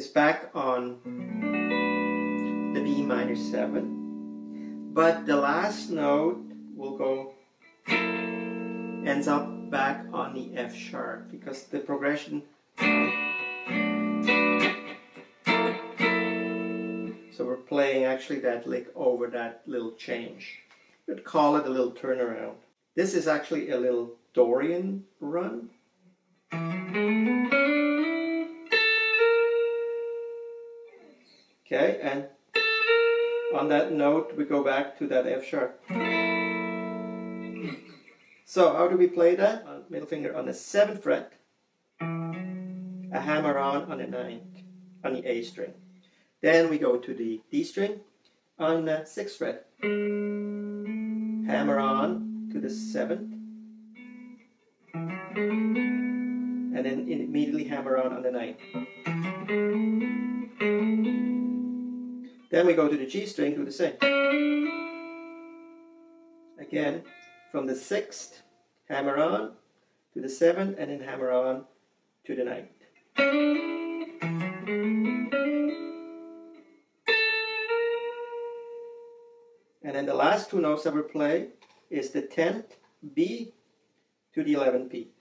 is back on the B minor 7, but the last note will go, ends up back on the F sharp, because the progression, so we're playing actually that lick over that little change. We'd call it a little turnaround. This is actually a little Dorian run. Okay, and on that note we go back to that F sharp. So how do we play that? Middle finger on the 7th fret, a hammer on the 9th, on the A string. Then we go to the D string on the 6th fret, hammer on to the 7th, and then immediately hammer on the 9th. Then we go to the G string, do the same. Again, from the 6th, hammer on to the 7th, and then hammer on to the 9th. And then the last two notes that we play is the 10th B to the 11th P.